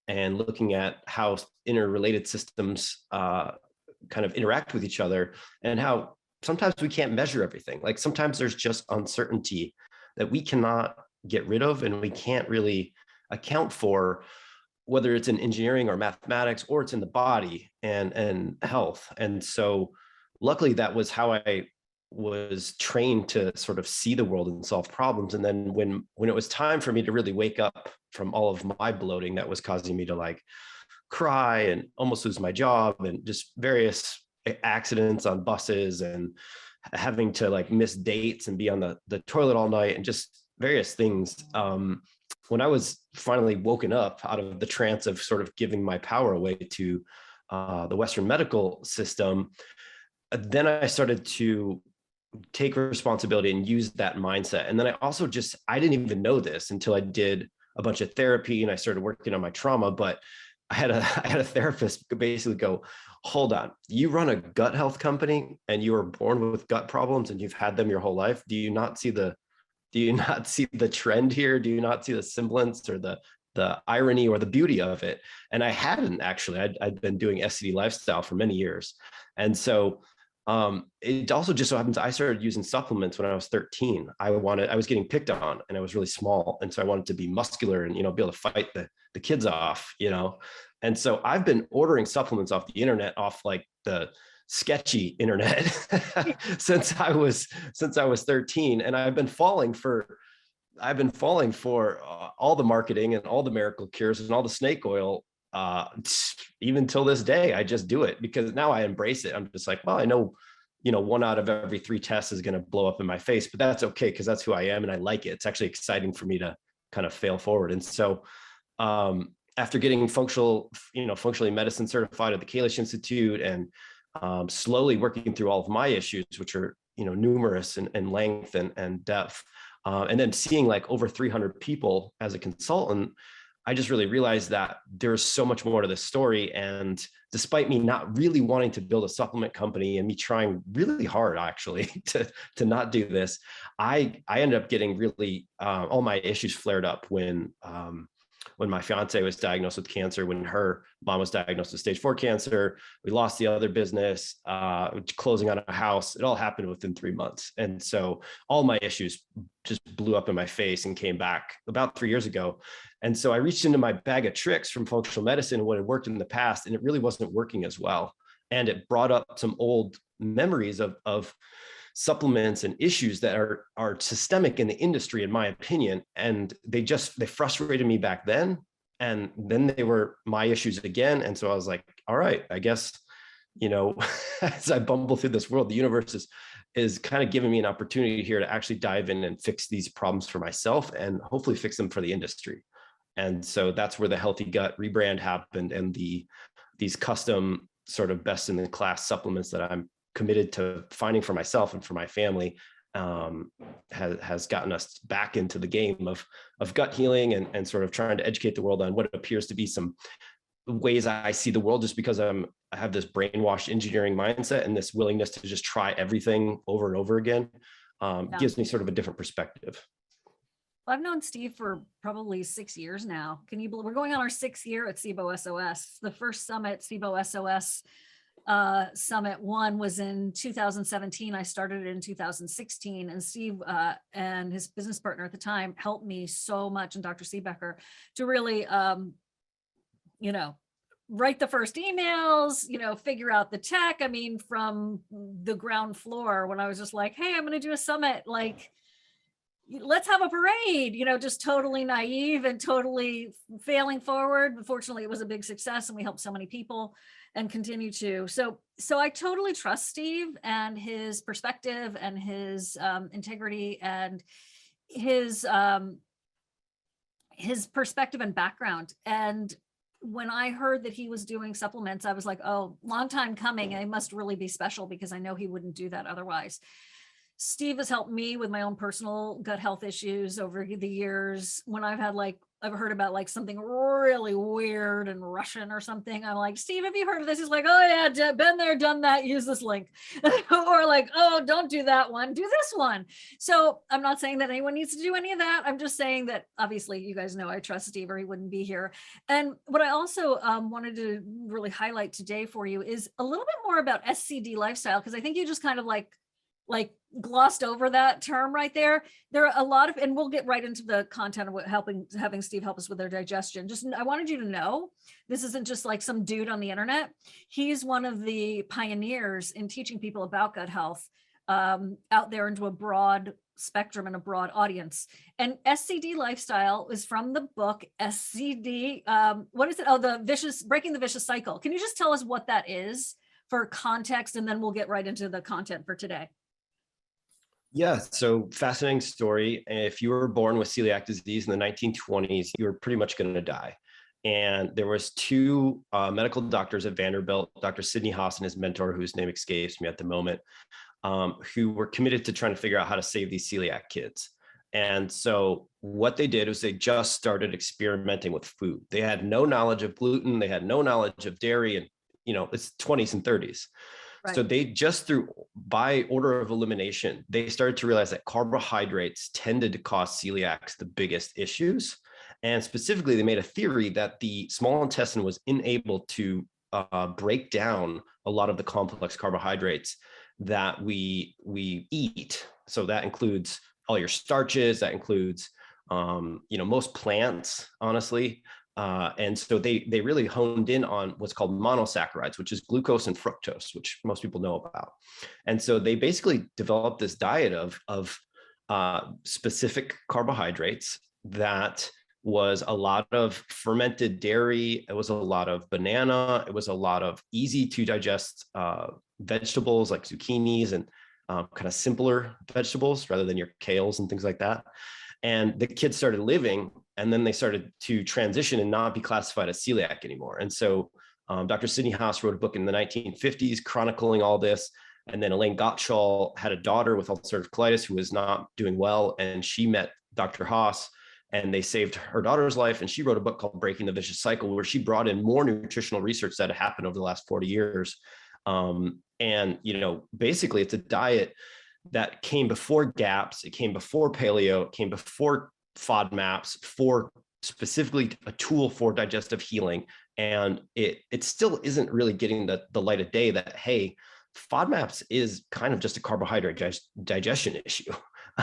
and looking at how interrelated systems kind of interact with each other, and how sometimes we can't measure everything. Like sometimes there's just uncertainty that we cannot get rid of, and we can't really account for, whether it's in engineering or mathematics, or it's in the body and health. And so luckily that was how I was trained to sort of see the world and solve problems. And then when it was time for me to really wake up from all of my bloating that was causing me to like cry and almost lose my job, and just various accidents on buses, and having to like miss dates and be on the toilet all night, and just various things. When I was finally woken up out of the trance of sort of giving my power away to the Western medical system, then I started to take responsibility and use that mindset. And then I didn't even know this until I did a bunch of therapy and I started working on my trauma. But I had a therapist basically go, hold on, you run a gut health company and you were born with gut problems and you've had them your whole life. Do you not see the trend here? Do you not see the semblance or the irony or the beauty of it? And I hadn't actually. I'd been doing Scd Lifestyle for many years. And so it also just so happens I started using supplements when I was 13. I was getting picked on and I was really small. And so I wanted to be muscular and, be able to fight the kids off, And so I've been ordering supplements off the internet, off like the sketchy internet since I was 13. And I've been falling for all the marketing and all the miracle cures and all the snake oil. Even till this day, I just do it because now I embrace it. I'm just like, well, I know, 1 out of every 3 tests is going to blow up in my face, but that's okay, because that's who I am and I like it. It's actually exciting for me to kind of fail forward. And so after getting functionally medicine certified at the Kalish Institute, and slowly working through all of my issues, which are, numerous in length and depth, and then seeing like over 300 people as a consultant, I just really realized that there's so much more to this story. And despite me not really wanting to build a supplement company and me trying really hard actually to not do this, I ended up getting really all my issues flared up when my fiance was diagnosed with cancer, when her mom was diagnosed with stage 4 cancer. We lost the other business, closing on a house. It all happened within 3 months. And so all my issues just blew up in my face and came back about 3 years ago. And so I reached into my bag of tricks from functional medicine and what had worked in the past, and it really wasn't working as well. And it brought up some old memories of supplements and issues that are systemic in the industry, in my opinion. And they frustrated me back then. And then they were my issues again. And so I was like, all right, I guess, as I bumble through this world, the universe is kind of giving me an opportunity here to actually dive in and fix these problems for myself and hopefully fix them for the industry. And so that's where the Healthy Gut rebrand happened, and these custom sort of best in the class supplements that I'm committed to finding for myself and for my family has gotten us back into the game of gut healing and sort of trying to educate the world on what appears to be some ways I see the world, just because I have this brainwashed engineering mindset and this willingness to just try everything over and over again. Gives me sort of a different perspective. Well, I've known Steve for probably 6 years now. Can you believe we're going on our 6th year at SIBO SOS? The first summit, SIBO SOS Summit 1, was in 2017. I started it in 2016, and Steve and his business partner at the time helped me so much, and Dr. Seebecker, to really, write the first emails, figure out the tech. I mean, from the ground floor, when I was just like, hey, I'm going to do a summit, like, let's have a parade, just totally naive and totally failing forward. But fortunately, it was a big success and we helped so many people and continue to. So I totally trust Steve and his perspective and his integrity and his perspective and background. And when I heard that he was doing supplements, I was like, oh, long time coming. It must really be special, because I know he wouldn't do that otherwise. Steve has helped me with my own personal gut health issues over the years. When I've heard about like something really weird and Russian or something, I'm like, Steve, have you heard of this? He's like, oh yeah, been there, done that, use this link. Or like, oh, don't do that one, do this one. So I'm not saying that anyone needs to do any of that. I'm just saying that obviously you guys know I trust Steve or he wouldn't be here. And what I also wanted to really highlight today for you is a little bit more about SCD lifestyle, because I think you just kind of like glossed over that term right there. There are a lot of, and we'll get right into the content of what having Steve help us with their digestion. Just, I wanted you to know, this isn't just like some dude on the internet. He's one of the pioneers in teaching people about gut health out there into a broad spectrum and a broad audience. And SCD Lifestyle is from the book SCD. What is it? Oh, Breaking the Vicious Cycle. Can you just tell us what that is for context? And then we'll get right into the content for today. Yeah, so fascinating story. If you were born with celiac disease in the 1920s, you were pretty much going to die. And there was two medical doctors at Vanderbilt, Dr. Sidney Haas and his mentor, whose name escapes me at the moment, who were committed to trying to figure out how to save these celiac kids. And so what they did was they just started experimenting with food. They had no knowledge of gluten. They had no knowledge of dairy, and it's 20s and 30s. Right. So they just by order of elimination, they started to realize that carbohydrates tended to cause celiacs the biggest issues. And specifically, they made a theory that the small intestine was unable to break down a lot of the complex carbohydrates that we eat. So that includes all your starches, that includes, most plants, honestly. And so they really honed in on what's called monosaccharides, which is glucose and fructose, which most people know about. And so they basically developed this diet of specific carbohydrates that was a lot of fermented dairy. It was a lot of banana. It was a lot of easy to digest vegetables like zucchinis and kind of simpler vegetables rather than your kales and things like that. And the kids started living, and then they started to transition and not be classified as celiac anymore. And so Dr. Sidney Haas wrote a book in the 1950s chronicling all this. And then Elaine Gottschall had a daughter with ulcerative colitis who was not doing well. And she met Dr. Haas, and they saved her daughter's life. And she wrote a book called Breaking the Vicious Cycle, where she brought in more nutritional research that had happened over the last 40 years. Basically it's a diet that came before GAPS, it came before paleo, it came before FODMAPs, for specifically a tool for digestive healing. And it still isn't really getting the light of day that, hey, FODMAPs is kind of just a carbohydrate digestion issue.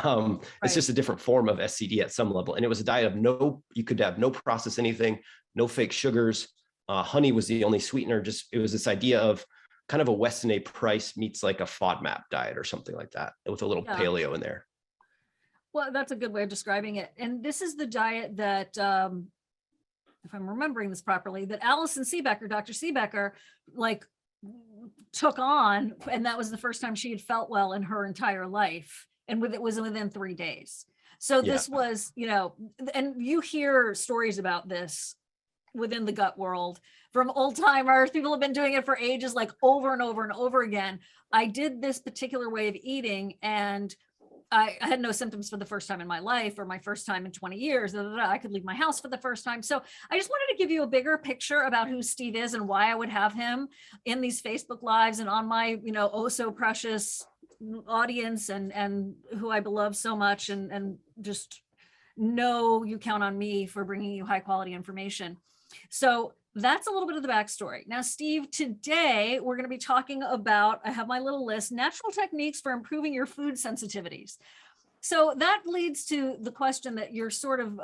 Right. It's just a different form of SCD at some level. And it was a diet of you could have no processed anything, no fake sugars. Honey was the only sweetener. It was this idea of kind of a Weston A. Price meets like a FODMAP diet or something like that, with a little paleo in there. Well, that's a good way of describing it. And this is the diet that, if I'm remembering this properly, that Dr. Seebecker, took on. And that was the first time she had felt well in her entire life. And it was within 3 days. So this was, and you hear stories about this within the gut world from old timers. People have been doing it for ages, like over and over and over again. I did this particular way of eating, and I had no symptoms for the first time in my life, or my first time in 20 years. I could leave my house for the first time. So I just wanted to give you a bigger picture about who Steve is and why I would have him in these Facebook Lives and on my, oh so precious audience, and who I love so much, and just know you count on me for bringing you high quality information. So that's a little bit of the backstory. Now, Steve, today we're going to be talking about, I have my little list, natural techniques for improving your food sensitivities. So that leads to the question that you're sort of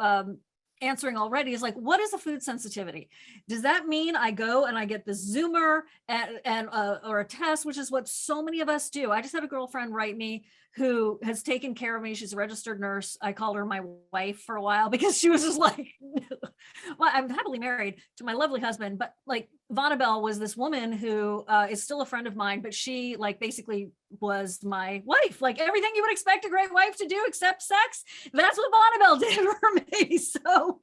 answering already, is like, what is a food sensitivity? Does that mean I go and I get the Zoomer or a test, which is what so many of us do? I just had a girlfriend write me who has taken care of me. She's a registered nurse. I called her my wife for a while because she was just like, well, I'm happily married to my lovely husband, but like Vonabelle was this woman who is still a friend of mine, but she basically was my wife, like everything you would expect a great wife to do except sex. That's what Vonabelle did for me. So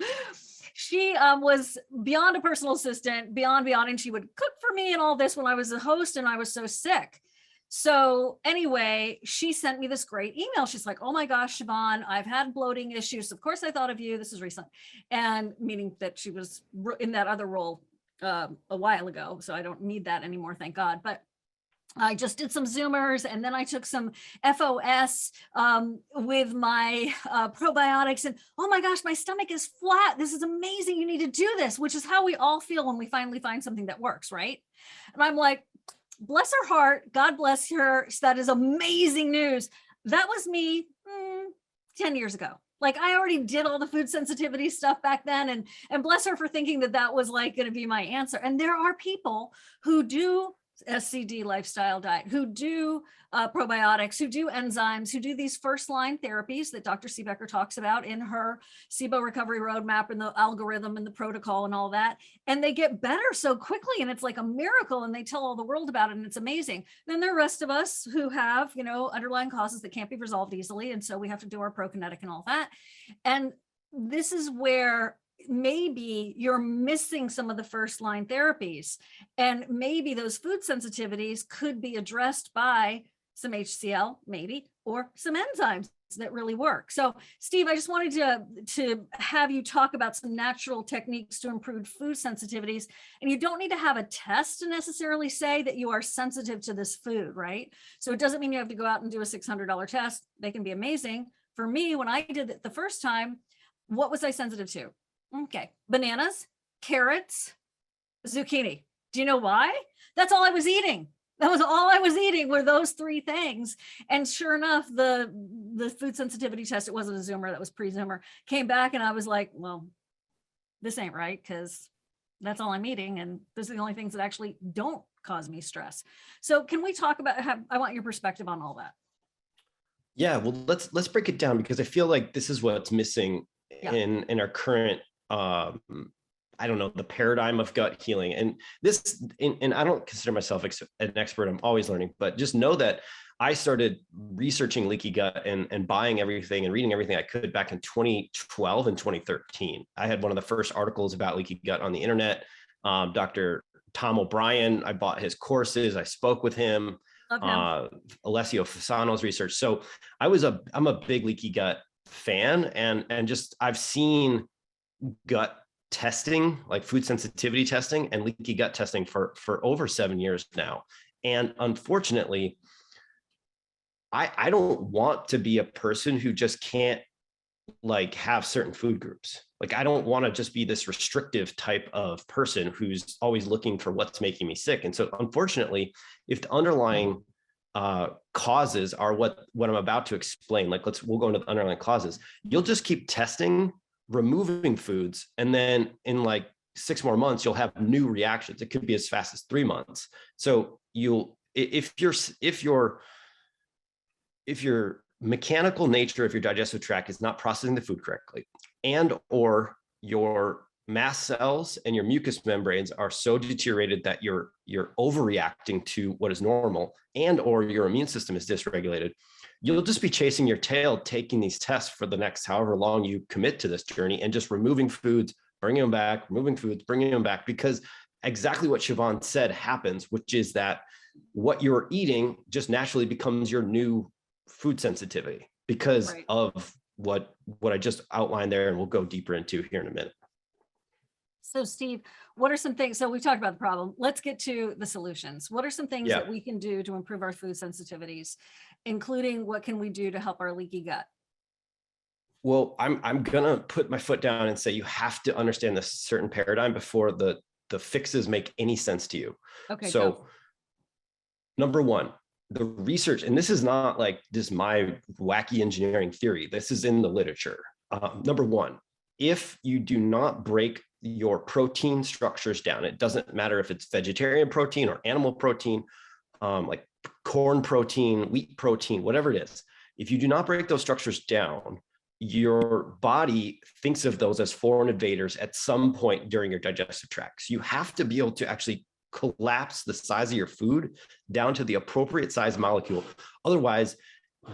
she was beyond a personal assistant, beyond, and she would cook for me and all this when I was a host and I was so sick. So anyway, she sent me this great email. She's like, oh my gosh, Siobhan, I've had bloating issues. Of course I thought of you. This is recent. And meaning that she was in that other role a while ago. So I don't need that anymore, thank God. But I just did some Zoomers, and then I took some FOS with my probiotics, and oh my gosh, my stomach is flat. This is amazing. You need to do this, which is how we all feel when we finally find something that works, right? And I'm like, bless her heart. God bless her. That is amazing news. That was me 10 years ago. Like, I already did all the food sensitivity stuff back then, and bless her for thinking that that was like going to be my answer. And there are people who do Scd Lifestyle diet, who do probiotics, who do enzymes, who do these first line therapies that Dr. Seebecker talks about in her SIBO recovery roadmap and the algorithm and the protocol and all that. And they get better so quickly, and it's like a miracle, and they tell all the world about it, and it's amazing. Then there are rest of us who have, underlying causes that can't be resolved easily. And so we have to do our prokinetic and all that. And this is where maybe you're missing some of the first line therapies, and maybe those food sensitivities could be addressed by some HCl, maybe, or some enzymes that really work. So Steve, I just wanted to have you talk about some natural techniques to improve food sensitivities. And you don't need to have a test to necessarily say that you are sensitive to this food, right? So it doesn't mean you have to go out and do a $600 test. They can be amazing. For me, when I did it the first time, what was I sensitive to? Okay, bananas, carrots, zucchini. Do you know why? That's all I was eating. That was all I was eating, were those three things. And sure enough, the food sensitivity test, it wasn't a Zoomer, that was pre-Zoomer, came back, and I was like, well, this ain't right, because that's all I'm eating, and those are the only things that actually don't cause me stress. So can we talk about I want your perspective on all that. Yeah, well, let's break it down, because I feel like this is what's missing in our current I don't know, the paradigm of gut healing. And this, and I don't consider myself an expert, I'm always learning, but just know that I started researching leaky gut and buying everything and reading everything I could back in 2012 and 2013. I had one of the first articles about leaky gut on the internet. Dr. Tom O'Brien, I bought his courses, I spoke with him, Alessio Fasano's research. So I'm a big leaky gut fan, and just, I've seen gut testing, like food sensitivity testing and leaky gut testing for over 7 years now. And unfortunately, I don't want to be a person who just can't like have certain food groups. Like, I don't want to just be this restrictive type of person who's always looking for what's making me sick. And so unfortunately, if the underlying causes are what I'm about to explain, like we'll go into the underlying causes, you'll just keep testing, removing foods, and then in like 6 more months, you'll have new reactions. It could be as fast as 3 months. So if your mechanical nature of your digestive tract is not processing the food correctly, and or your mast cells and your mucous membranes are so deteriorated that you're overreacting to what is normal, and or your immune system is dysregulated, you'll just be chasing your tail, taking these tests for the next however long you commit to this journey, and just removing foods, bringing them back, removing foods, bringing them back, because exactly what Siobhan said happens, which is that what you're eating just naturally becomes your new food sensitivity because of what I just outlined there, and we'll go deeper into here in a minute. So Steve, what are some things, so we've talked about the problem, let's get to the solutions. What are some things that we can do to improve our food sensitivities, including what can we do to help our leaky gut? Well, I'm gonna put my foot down and say you have to understand this certain paradigm before the fixes make any sense to you. Okay. So number one, the research, and this is not like just my wacky engineering theory, this is in the literature. Number one, if you do not break your protein structures down, it doesn't matter if it's vegetarian protein or animal protein, like corn protein, wheat protein, whatever it is, if you do not break those structures down, your body thinks of those as foreign invaders at some point during your digestive tract. So you have to be able to actually collapse the size of your food down to the appropriate size molecule. Otherwise,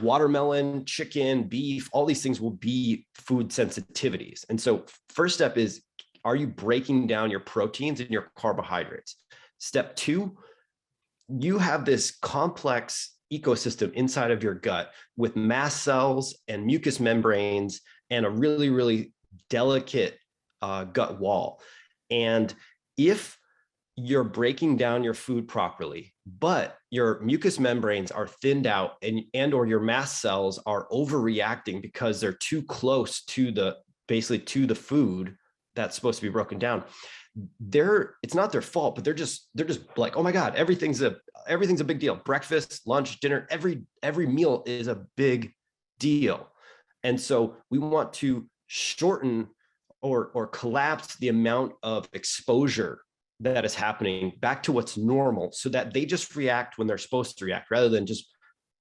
watermelon, chicken, beef, all these things will be food sensitivities. And so first step is, are you breaking down your proteins and your carbohydrates? Step two, you have this complex ecosystem inside of your gut with mast cells and mucous membranes and a really, really delicate gut wall. And if you're breaking down your food properly, but your mucous membranes are thinned out and or your mast cells are overreacting because they're too close to the food that's supposed to be broken down, it's not their fault, but they're just like, oh my God, everything's a big deal. Breakfast, lunch, dinner, every meal is a big deal. And so we want to shorten or collapse the amount of exposure that is happening back to what's normal, so that they just react when they're supposed to react rather than just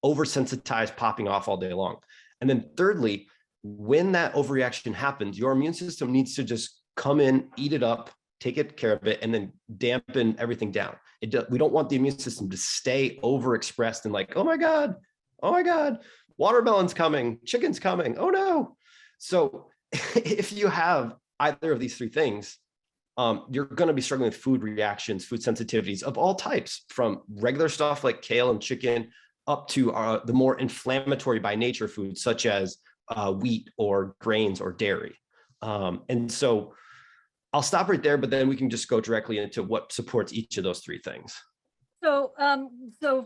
oversensitized, popping off all day long. And then thirdly, when that overreaction happens, your immune system needs to just come in, eat it up, take care of it, and then dampen everything down. We don't want the immune system to stay overexpressed and like, oh my God, watermelon's coming, chicken's coming, oh no. So if you have either of these three things, you're going to be struggling with food reactions, food sensitivities of all types, from regular stuff like kale and chicken up to the more inflammatory by nature foods, such as wheat or grains or dairy. And so I'll stop right there, but then we can just go directly into what supports each of those three things. So,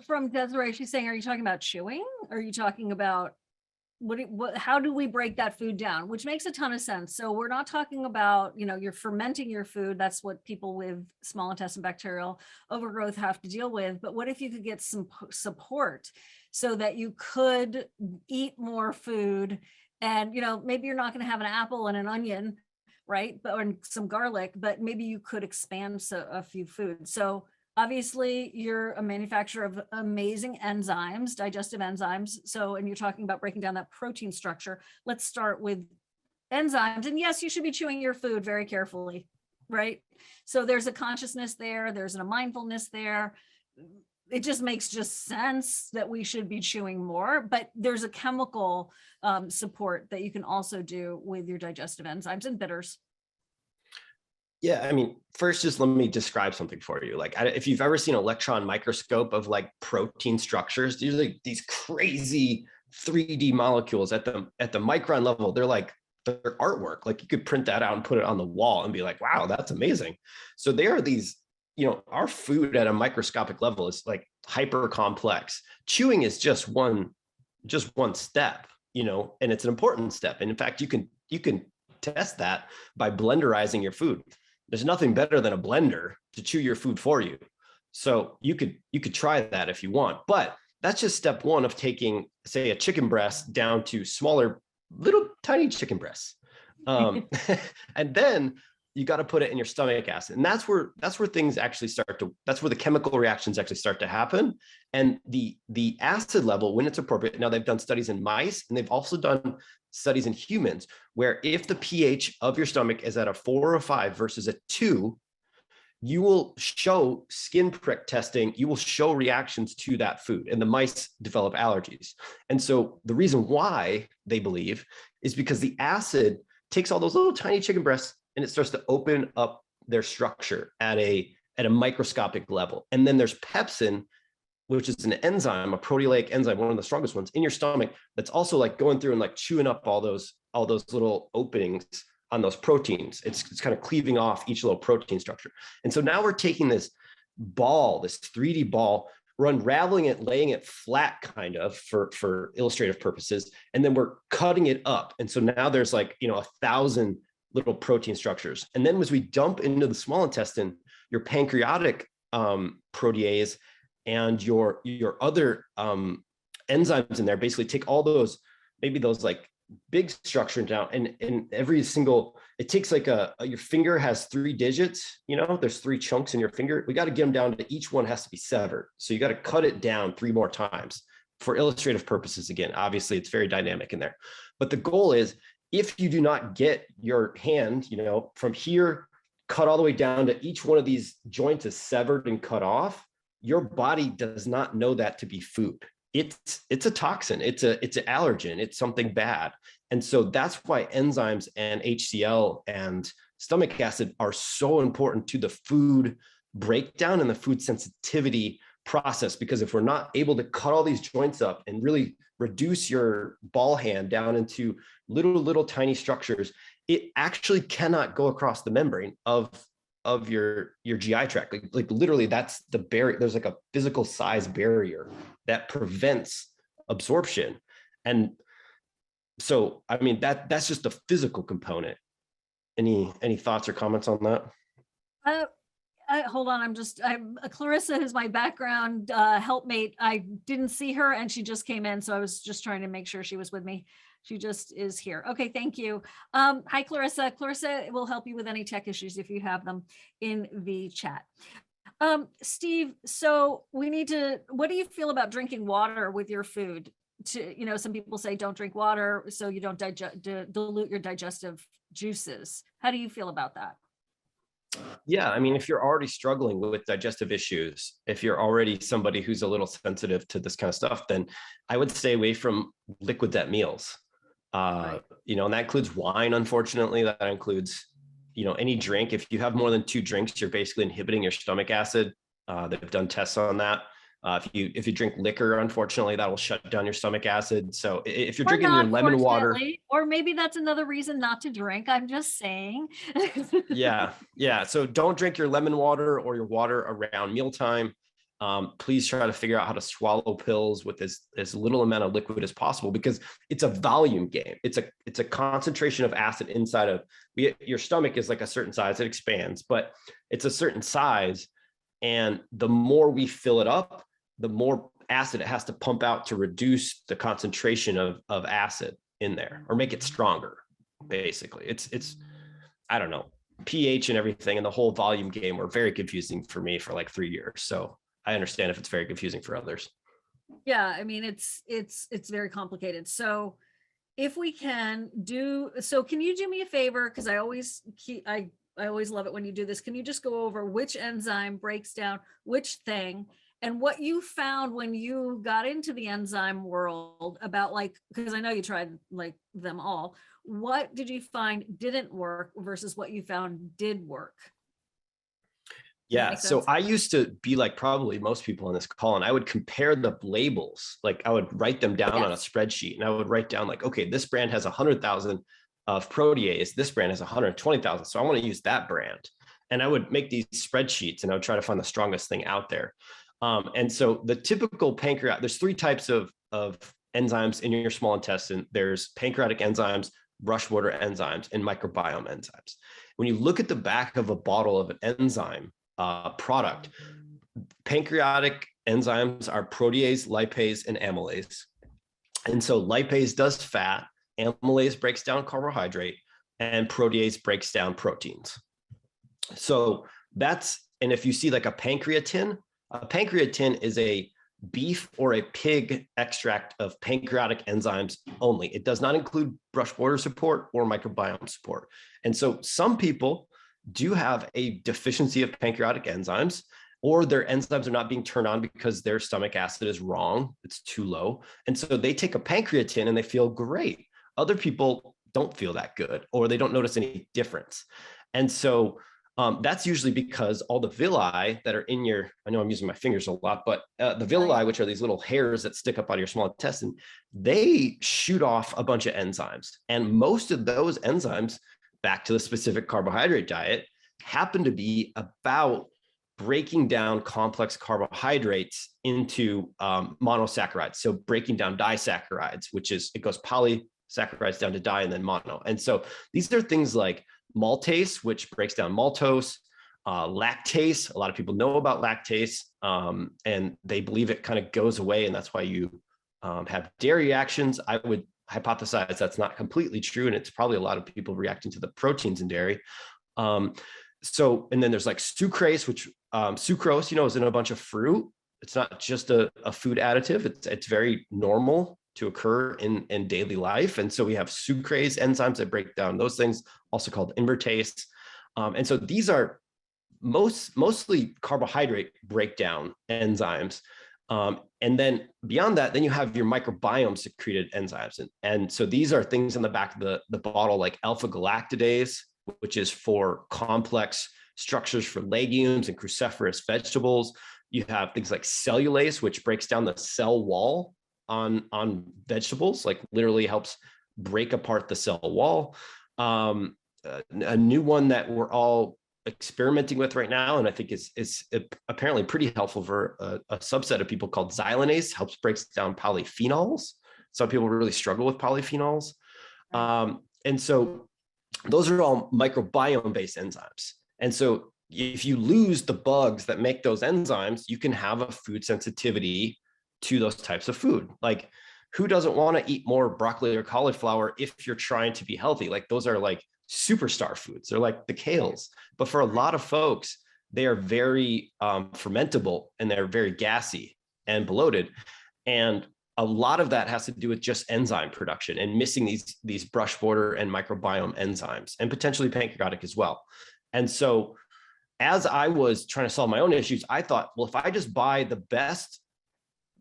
from Desiree, she's saying, are you talking about chewing? Are you talking about how do we break that food down? Which makes a ton of sense. So we're not talking about, you're fermenting your food. That's what people with small intestine bacterial overgrowth have to deal with. But what if you could get some support so that you could eat more food and, maybe you're not going to have an apple and an onion, right? Or some garlic, but maybe you could expand a few foods. So obviously, you're a manufacturer of amazing enzymes, digestive enzymes. So, and you're talking about breaking down that protein structure. Let's start with enzymes. And yes, you should be chewing your food very carefully, right? So there's a consciousness there. There's a mindfulness there. It just makes sense that we should be chewing more, but there's a chemical support that you can also do with your digestive enzymes and bitters. Yeah, I mean, first, just let me describe something for you. Like, if you've ever seen an electron microscope of like protein structures, these are like these crazy 3D molecules at the micron level. They're artwork. Like, you could print that out and put it on the wall and be like, wow, that's amazing. So they are these, our food at a microscopic level is like hyper complex. Chewing is just one step, and it's an important step. And in fact, you can test that by blenderizing your food. There's nothing better than a blender to chew your food for you. So you could try that if you want, but that's just step one of taking, say, a chicken breast down to smaller, little tiny chicken breasts. And then you got to put it in your stomach acid. And that's where things actually that's where the chemical reactions actually start to happen. And the acid level, when it's appropriate, now they've done studies in mice, and they've also done studies in humans, where if the pH of your stomach is at a 4 or a 5 versus a 2, you will show skin prick testing, you will show reactions to that food, and the mice develop allergies. And so the reason why they believe is because the acid takes all those little tiny chicken breasts and it starts to open up their structure at a microscopic level. And then there's pepsin, which is an enzyme, a proteolytic enzyme, one of the strongest ones in your stomach, that's also like going through and like chewing up all those little openings on those proteins. It's kind of cleaving off each little protein structure. And so now we're taking this ball, this 3D ball, we're unraveling it, laying it flat kind of for illustrative purposes, and then we're cutting it up. And so now there's like, 1,000 little protein structures. And then as we dump into the small intestine, your pancreatic protease and your other enzymes in there basically take all those, maybe those like big structure down, and every single, it takes like your finger has 3 digits, there's 3 chunks in your finger. We got to get them down to each one has to be severed. So you got to cut it down 3 more times for illustrative purposes. Again, obviously it's very dynamic in there, but the goal is, if you do not get your hand, from here, cut all the way down to each one of these joints is severed and cut off, your body does not know that to be food. It's a toxin. It's an allergen. It's something bad. And so that's why enzymes and HCl and stomach acid are so important to the food breakdown and the food sensitivity process, because if we're not able to cut all these joints up and really reduce your ball hand down into little tiny structures, it actually cannot go across the membrane of your GI tract. Like literally, that's the barrier. There's like a physical size barrier that prevents absorption. And so, I mean, that's just the physical component. Any thoughts or comments on that? Hold on, Clarissa is my background helpmate. I didn't see her and she just came in, so I was just trying to make sure she was with me. She just is here. Okay, thank you. Hi, Clarissa. Clarissa will help you with any tech issues if you have them in the chat. Steve, so what do you feel about drinking water with your food? Some people say don't drink water so you don't dilute your digestive juices. How do you feel about that? Yeah, I mean, if you're already struggling with digestive issues, if you're already somebody who's a little sensitive to this kind of stuff, then I would stay away from liquids at meals. Right. And that includes wine, unfortunately. That includes, any drink. If you have more than 2 drinks, you're basically inhibiting your stomach acid. They've done tests on that. If you drink liquor, unfortunately, that will shut down your stomach acid. So if you're drinking your lemon water, or maybe that's another reason not to drink. I'm just saying. Yeah. So don't drink your lemon water or your water around mealtime. Please try to figure out how to swallow pills with as little amount of liquid as possible, because it's a volume game. It's a concentration of acid inside of your stomach is like a certain size. It expands, but it's a certain size. And the more we fill it up, the more acid it has to pump out to reduce the concentration of acid in there or make it stronger. Basically, it's I don't know, pH and everything and the whole volume game were very confusing for me for like 3 years. So I understand if it's very confusing for others. Yeah, I mean, it's very complicated. So if we can can you do me a favor? Because I always love it when you do this. Can you just go over which enzyme breaks down which thing and what you found when you got into the enzyme world about, because I know you tried like them all. What did you find didn't work versus what you found did work? Yeah. So I used to be like probably most people on this call, and I would compare the labels. Like I would write them down on a spreadsheet, and I would write down like, okay, this brand has 100,000 of protease. This brand has 120,000. So I want to use that brand. And I would make these spreadsheets and I would try to find the strongest thing out there. And so the typical pancreas, there's 3 types of enzymes in your small intestine. There's pancreatic enzymes, brushwater enzymes, and microbiome enzymes. When you look at the back of a bottle of an enzyme product, pancreatic enzymes are protease, lipase, and amylase. And so lipase does fat, amylase breaks down carbohydrate, and protease breaks down proteins. So and if you see like a pancreatin is a beef or a pig extract of pancreatic enzymes only. It does not include brushwater support or microbiome support. And so some people do have a deficiency of pancreatic enzymes, or their enzymes are not being turned on because their stomach acid is wrong. It's too low. And so they take a pancreatin and they feel great. Other people don't feel that good, or they don't notice any difference. And so that's usually because all the villi that are in I know I'm using my fingers a lot, but the villi, which are these little hairs that stick up out of your small intestine, they shoot off a bunch of enzymes. And most of those enzymes, back to the specific carbohydrate diet, happen to be about breaking down complex carbohydrates into monosaccharides. So breaking down disaccharides, it goes polysaccharides down to di and then mono. And so these are things like maltase, which breaks down maltose, lactase. A lot of people know about lactase, and they believe it kind of goes away, and that's why you have dairy reactions. I would hypothesize that's not completely true, and it's probably a lot of people reacting to the proteins in dairy. And then there's like sucrase, which sucrose, is in a bunch of fruit. It's not just a food additive. It's very normal to occur in daily life. And so we have sucrase enzymes that break down those things, also called invertase. And so these are mostly carbohydrate breakdown enzymes. And then beyond that, then you have your microbiome secreted enzymes. And so these are things in the back of the bottle, like alpha galactidase, which is for complex structures for legumes and cruciferous vegetables. You have things like cellulase, which breaks down the cell wall on vegetables, like literally helps break apart the cell wall. A new one that we're all experimenting with right now, and I think is apparently pretty helpful for a subset of people, called xylanase, helps breaks down polyphenols. Some people really struggle with polyphenols. And so those are all microbiome-based enzymes. And so if you lose the bugs that make those enzymes, you can have a food sensitivity to those types of food. Like, who doesn't want to eat more broccoli or cauliflower if you're trying to be healthy? Like, those are like superstar foods. They're like the kales. But for a lot of folks, they are very fermentable, and they're very gassy and bloated. And a lot of that has to do with just enzyme production and missing these brush border and microbiome enzymes, and potentially pancreatic as well. And so as I was trying to solve my own issues, I thought, well, if I just buy the best,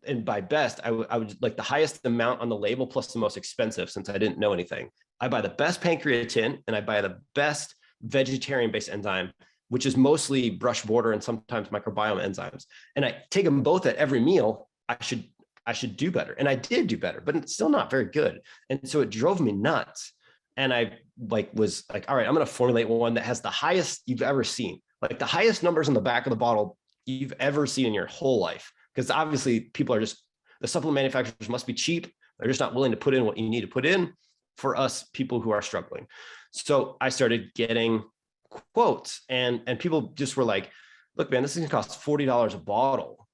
and by best, I would like the highest amount on the label plus the most expensive, since I didn't know anything. I buy the best pancreatin, and I buy the best vegetarian-based enzyme, which is mostly brush border and sometimes microbiome enzymes. And I take them both at every meal. I should do better. And I did do better, but it's still not very good. And so it drove me nuts. And I was like, all right, I'm going to formulate one that has the highest you've ever seen, like the highest numbers on the back of the bottle you've ever seen in your whole life. Because obviously people are just, the supplement manufacturers must be cheap. They're just not willing to put in what you need to put in for us people who are struggling. So I started getting quotes, and people just were like, look, man, this is going to cost $40 a bottle,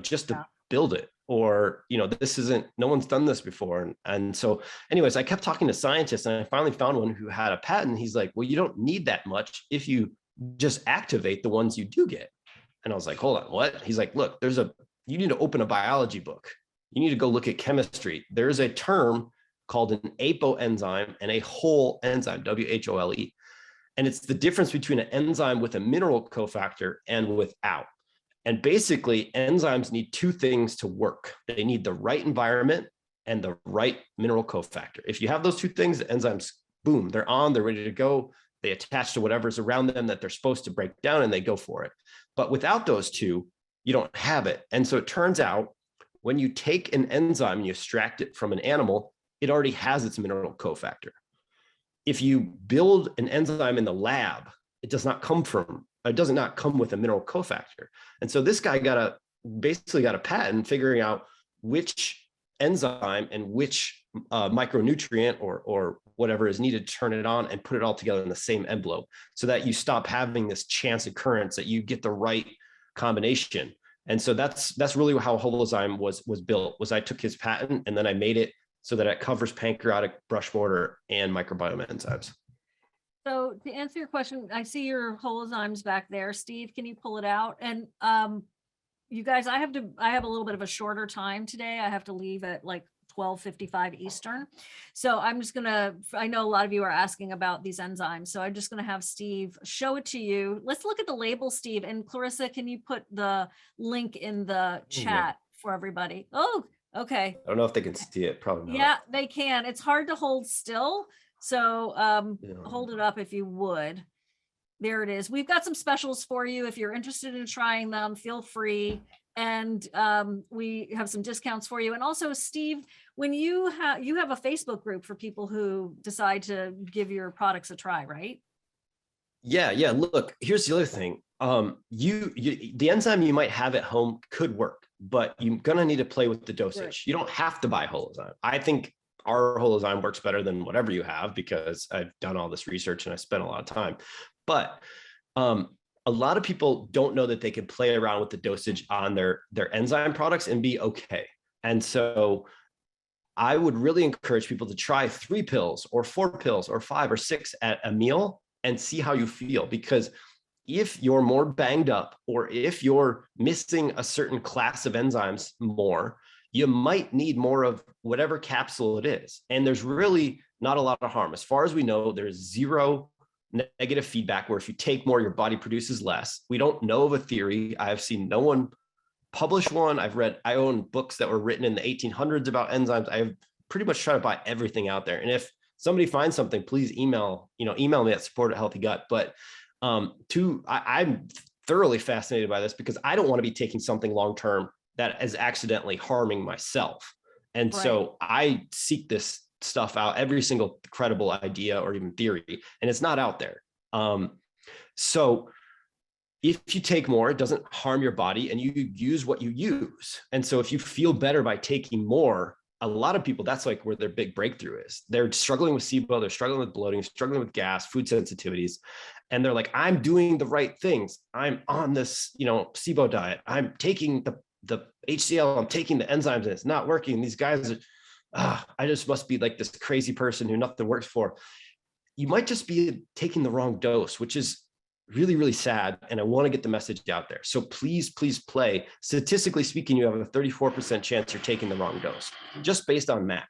just to build it. Or, this isn't, no one's done this before. And so anyways, I kept talking to scientists, and I finally found one who had a patent. He's like, well, you don't need that much if you just activate the ones you do get. And I was like, hold on, what? He's like, look, you need to open a biology book. You need to go look at chemistry. There's a term called an apoenzyme and a whole enzyme, WHOLE. And it's the difference between an enzyme with a mineral cofactor and without. And basically, enzymes need two things to work. They need the right environment and the right mineral cofactor. If you have those two things, the enzymes, boom, they're on, they're ready to go. They attach to whatever's around them that they're supposed to break down, and they go for it. But without those two, you don't have it. And so it turns out when you take an enzyme and you extract it from an animal, it already has its mineral cofactor. If you build an enzyme in the lab, it does not come with a mineral cofactor. And so this guy basically got a patent figuring out which enzyme and which micronutrient or whatever is needed to turn it on and put it all together in the same envelope, so that you stop having this chance occurrence, that you get the right combination. And so that's really how Holozyme was built. Was I took his patent and then I made it so that it covers pancreatic, brush border, and microbiome enzymes. So to answer your question, I see your Holozymes back there. Steve, can you pull it out? And you guys, I have a little bit of a shorter time today. I have to leave at like 12:55 Eastern. So I'm just I know a lot of you are asking about these enzymes. So I'm just gonna have Steve show it to you. Let's look at the label, Steve. And Clarissa, can you put the link in the chat for everybody? Oh, okay. I don't know if they can see it, probably not. Yeah, they can. It's hard to hold still. So hold it up if you would. There it is. We've got some specials for you. If you're interested in trying them, feel free. And we have some discounts for you. And also, Steve, when you have a Facebook group for people who decide to give your products a try, right? Yeah. Look, here's the other thing. The enzyme you might have at home could work, but you're gonna need to play with the dosage. Right. You don't have to buy Holozyme. I think our Holozyme works better than whatever you have, because I've done all this research and I spent a lot of time. But a lot of people don't know that they can play around with the dosage on their enzyme products and be okay. And so I would really encourage people to try 3 pills or 4 pills or 5 or 6 at a meal and see how you feel. Because if you're more banged up, or if you're missing a certain class of enzymes more, you might need more of whatever capsule it is. And there's really not a lot of harm. As far as we know, there's zero negative feedback where if you take more, your body produces less. We don't know of a theory. I've seen no one publish one. I own books that were written in the 1800s about enzymes. I've pretty much tried to buy everything out there. And if somebody finds something, please email me at support@healthygut. But I'm thoroughly fascinated by this because I don't want to be taking something long-term that is accidentally harming myself. And so I seek this stuff out, every single credible idea or even theory, and it's not out there. So if you take more, it doesn't harm your body and you use what you use. And so if you feel better by taking more, a lot of people, that's like where their big breakthrough is. They're struggling with SIBO, they're struggling with bloating, struggling with gas, food sensitivities. And they're like, I'm doing the right things. I'm on this, SIBO diet. I'm taking the HCl, I'm taking the enzymes and it's not working. These guys are, I just must be like this crazy person who nothing works for. You might just be taking the wrong dose, which is really, really sad. And I want to get the message out there. So please play. Statistically speaking, you have a 34% chance you're taking the wrong dose just based on math.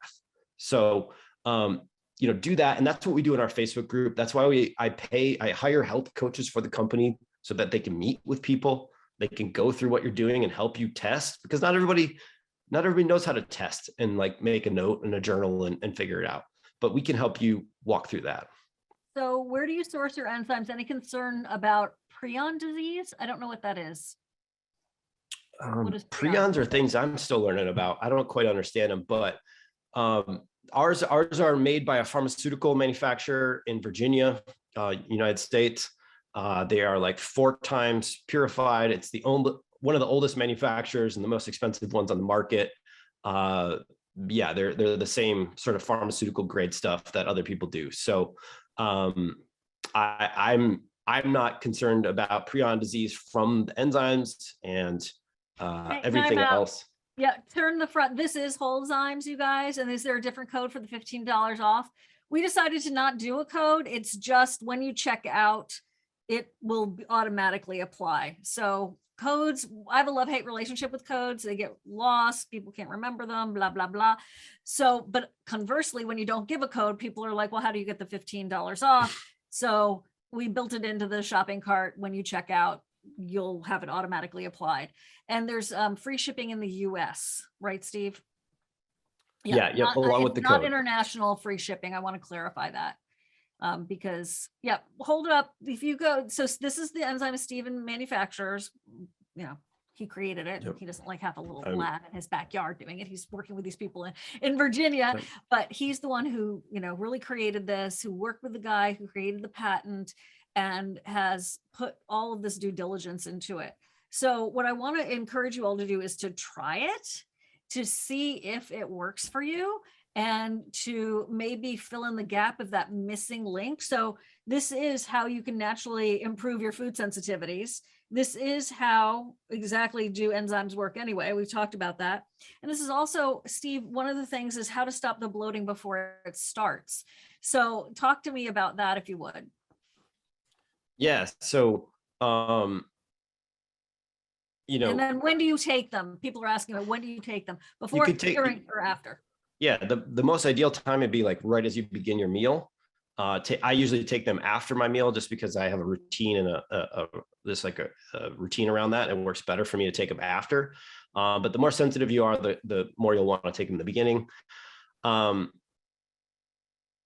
So, do that. And that's what we do in our Facebook group. That's why I hire health coaches for the company so that they can meet with people. They can go through what you're doing and help you test, because not everybody knows how to test and like make a note in a journal and figure it out, but we can help you walk through that. So where do you source your enzymes? Any concern about prion disease? I don't know what that is. What is prions are things I'm still learning about. I don't quite understand them, but ours are made by a pharmaceutical manufacturer in Virginia, United States. They are like 4 times purified. It's one of the oldest manufacturers and the most expensive ones on the market. They're the same sort of pharmaceutical grade stuff that other people do. So I'm not concerned about prion disease from the enzymes and everything else. Yeah, turn the front. This is Holozymes, you guys. And is there a different code for the $15 off? We decided to not do a code. It's just when you check out, it will automatically apply. So codes, I have a love-hate relationship with codes. They get lost. People can't remember them, blah, blah, blah. So, but conversely, when you don't give a code, people are like, well, how do you get the $15 off? So we built it into the shopping cart. When you check out, you'll have it automatically applied. And there's free shipping in the US, right, Steve? Yeah, along with the code. Not international free shipping. I want to clarify that. Because hold it up. If you go, so this is the enzyme Stephen manufactures, he created it. Yep. He doesn't like have a little lab in his backyard doing it. He's working with these people in Virginia, but he's the one who, really created this, who worked with the guy who created the patent and has put all of this due diligence into it. So what I want to encourage you all to do is to try it, to see if it works for you, and to maybe fill in the gap of that missing link. So this is how you can naturally improve your food sensitivities. This is how exactly do enzymes work anyway. We've talked about that. And this is also, Steve, one of the things is how to stop the bloating before it starts. So talk to me about that if you would. Yes. So, and then when do you take them? People are asking, when do you take them? Before, during, or after? Yeah, the most ideal time would be like right as you begin your meal. I usually take them after my meal just because I have a routine and a routine around that. It works better for me to take them after. But the more sensitive you are, the more you'll want to take them in the beginning. No,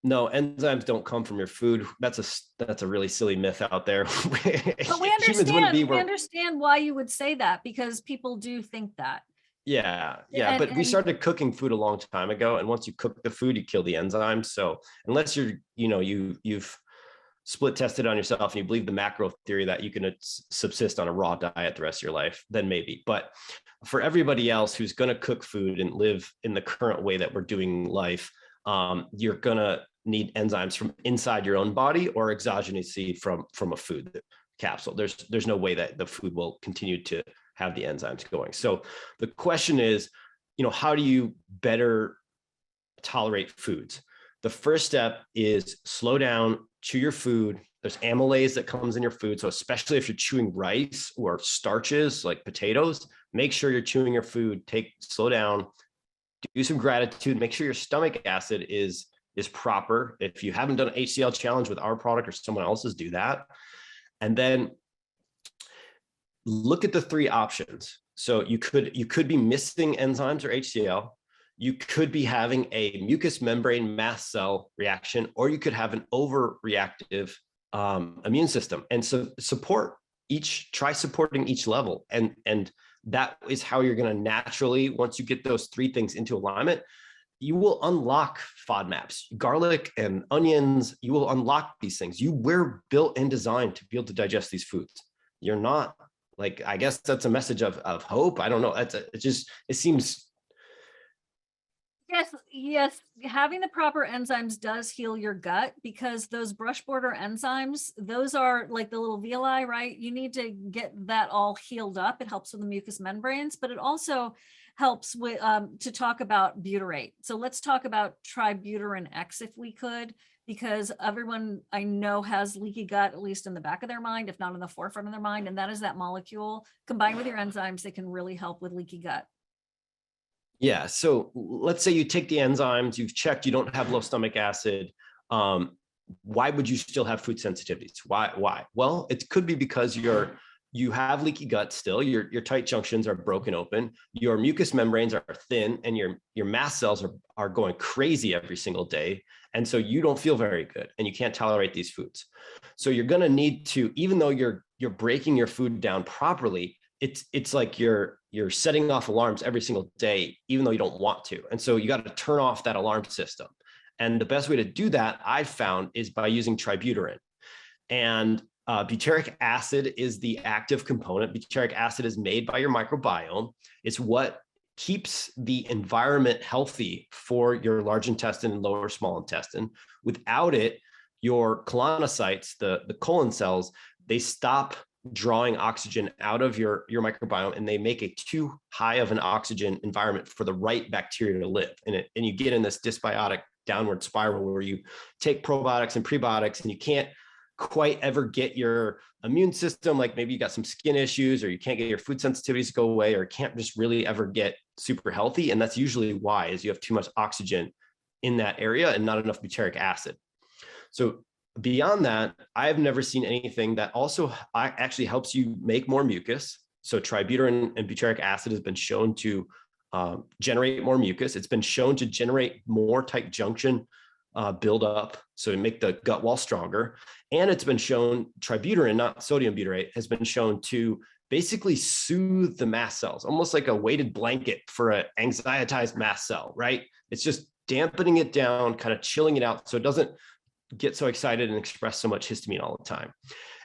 enzymes don't come from your food. That's a really silly myth out there. But we understand why you would say that, because people do think that. Yeah. But we started cooking food a long time ago. And once you cook the food, you kill the enzymes. So unless you've split tested on yourself and you believe the macro theory that you can subsist on a raw diet the rest of your life, then maybe. But for everybody else who's going to cook food and live in the current way that we're doing life, you're going to need enzymes from inside your own body or exogenously from a food capsule. There's no way that the food will continue to have the enzymes going. So the question is, how do you better tolerate foods? The first step is slow down, chew your food. There's amylase that comes in your food. So especially if you're chewing rice or starches like potatoes, make sure you're chewing your food, slow down, do some gratitude, make sure your stomach acid is proper. If you haven't done an HCl challenge with our product or someone else's, do that. And then look at the 3 options. So you could be missing enzymes or HCl. You could be having a mucous membrane mast cell reaction, or you could have an overreactive immune system. And so support try supporting each level. And that is how you're going to naturally, once you get those three things into alignment, you will unlock FODMAPs, garlic and onions. You will unlock these things. You were built and designed to be able to digest these foods. You're not, like, I guess that's a message of hope. I don't know. It seems. Yes. Having the proper enzymes does heal your gut, because those brush border enzymes, those are like the little villi, right? You need to get that all healed up. It helps with the mucous membranes, but it also helps with, to talk about butyrate. So let's talk about Tributyrin-X if we could, because everyone I know has leaky gut, at least in the back of their mind, if not in the forefront of their mind. And that is that molecule combined with your enzymes that can really help with leaky gut. Yeah. So let's say you take the enzymes, you've checked, you don't have low stomach acid. Why would you still have food sensitivities? Why? Well, it could be because you have leaky gut still, your tight junctions are broken open, your mucous membranes are thin, and your mast cells are going crazy every single day. And so you don't feel very good and you can't tolerate these foods. So you're going to need to, even though you're breaking your food down properly, it's like you're setting off alarms every single day, even though you don't want to. And so you got to turn off that alarm system. And the best way to do that, I've found, is by using Tributyrin. And butyric acid is the active component. Butyric acid is made by your microbiome. It's what keeps the environment healthy for your large intestine and lower small intestine. Without it, your colonocytes, the colon cells, they stop drawing oxygen out of your microbiome, and they make a too high of an oxygen environment for the right bacteria to live in it. And you get in this dysbiotic downward spiral where you take probiotics and prebiotics and you can't quite ever get your immune system, like maybe you got some skin issues, or you can't get your food sensitivities to go away, or can't just really ever get super healthy. And that's usually why, is you have too much oxygen in that area and not enough butyric acid. So beyond that, I've never seen anything that also actually helps you make more mucus. So Tributyrin and butyric acid has been shown to generate more mucus. It's been shown to generate more tight junction build up, so to make the gut wall stronger. And it's been shown, Tributyrin, not sodium butyrate, has been shown to basically soothe the mast cells, almost like a weighted blanket for an anxietized mast cell, right? It's just dampening it down, kind of chilling it out so it doesn't get so excited and express so much histamine all the time.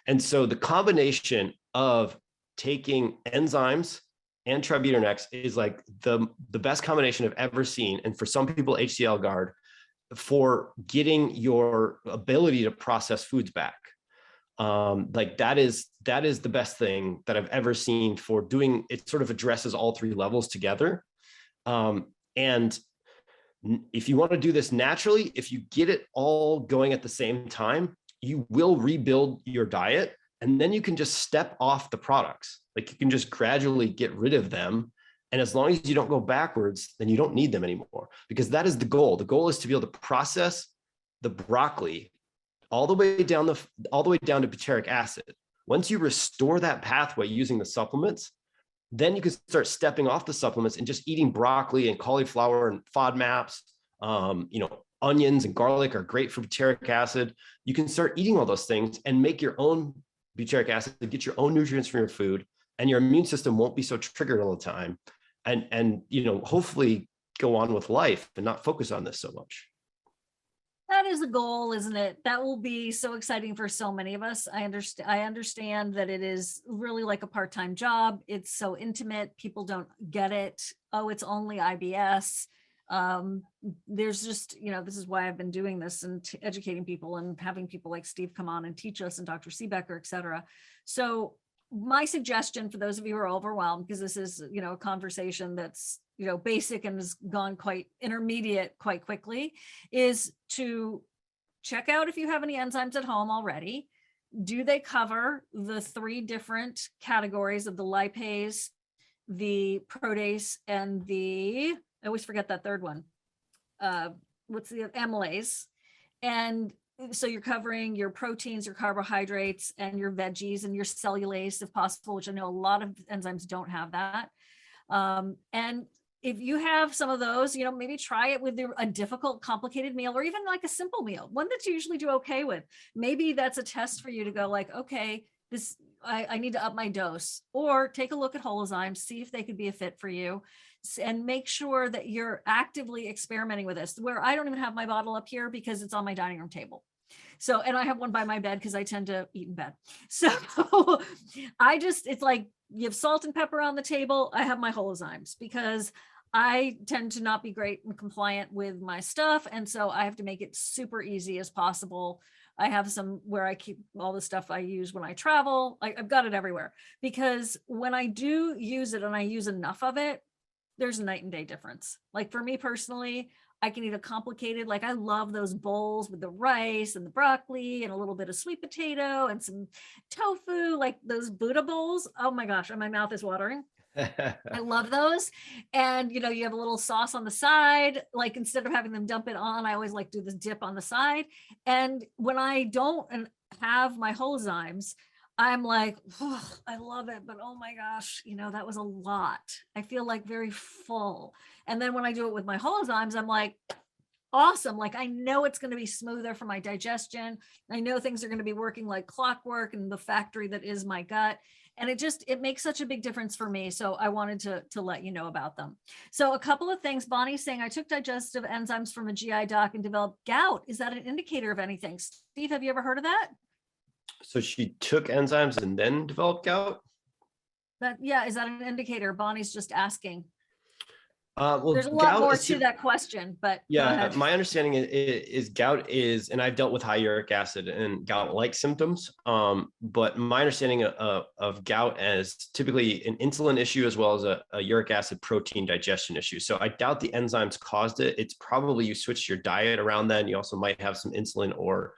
And so the combination of taking enzymes and Tributyrin-X is like the best combination I've ever seen. And for some people, HCl guard, for getting your ability to process foods back. Like that is the best thing that I've ever seen for doing it. Sort of addresses all three levels together. And if you want to do this naturally, if you get it all going at the same time, you will rebuild your diet, and then you can just step off the products. Like you can just gradually get rid of them. And as long as you don't go backwards, then you don't need them anymore, because that is the goal. The goal is to be able to process the broccoli all the way down to butyric acid. Once you restore that pathway using the supplements, then you can start stepping off the supplements and just eating broccoli and cauliflower and FODMAPs. Onions and garlic are great for butyric acid. You can start eating all those things and make your own butyric acid, get your own nutrients from your food, and your immune system won't be so triggered all the time. And hopefully go on with life and not focus on this so much. That is the goal, isn't it? That will be so exciting for so many of us. I understand that it is really like a part-time job. It's so intimate. People don't get it. Oh, it's only IBS. There's just, this is why I've been doing this and educating people and having people like Steve come on and teach us, and Dr. Seebecker, et cetera. So my suggestion for those of you who are overwhelmed, because this is, a conversation that's, basic and has gone quite intermediate quite quickly, is to check out if you have any enzymes at home already. Do they cover the three different categories of the lipase, the protease, and I always forget that third one. What's the amylase? And so you're covering your proteins, your carbohydrates, and your veggies, and your cellulase if possible, which I know a lot of enzymes don't have that. And if you have some of those, maybe try it with a difficult, complicated meal, or even like a simple meal, one that you usually do okay with. Maybe that's a test for you to go like, okay, I need to up my dose, or take a look at Holozyme, see if they could be a fit for you, and make sure that you're actively experimenting with this, where I don't even have my bottle up here because it's on my dining room table. So, and I have one by my bed because I tend to eat in bed. So it's like you have salt and pepper on the table. I have my Holozymes because I tend to not be great and compliant with my stuff. And so I have to make it super easy as possible. I have some where I keep all the stuff I use when I travel. I've got it everywhere, because when I do use it and I use enough of it, there's a night and day difference. Like for me personally, I can eat a complicated, like I love those bowls with the rice and the broccoli and a little bit of sweet potato and some tofu, like those Buddha bowls. Oh my gosh, my mouth is watering. I love those. And you have a little sauce on the side, like instead of having them dump it on, I always like do this dip on the side. And when I don't have my Holozymes, I'm like, oh, I love it, but oh my gosh, that was a lot. I feel like very full. And then when I do it with my Holozymes, I'm like, awesome. Like I know it's going to be smoother for my digestion. I know things are going to be working like clockwork in the factory that is my gut. And it makes such a big difference for me. So I wanted to let you know about them. So a couple of things. Bonnie's saying, I took digestive enzymes from a GI doc and developed gout. Is that an indicator of anything? Steve, have you ever heard of that? So she took enzymes and then developed gout? Is that an indicator? Bonnie's just asking. Well, there's a lot more to that question, but yeah, my understanding is gout is, and I've dealt with high uric acid and gout-like symptoms, but my understanding of gout as typically an insulin issue as well as a uric acid protein digestion issue. So I doubt the enzymes caused it. It's probably you switched your diet around then. You also might have some insulin or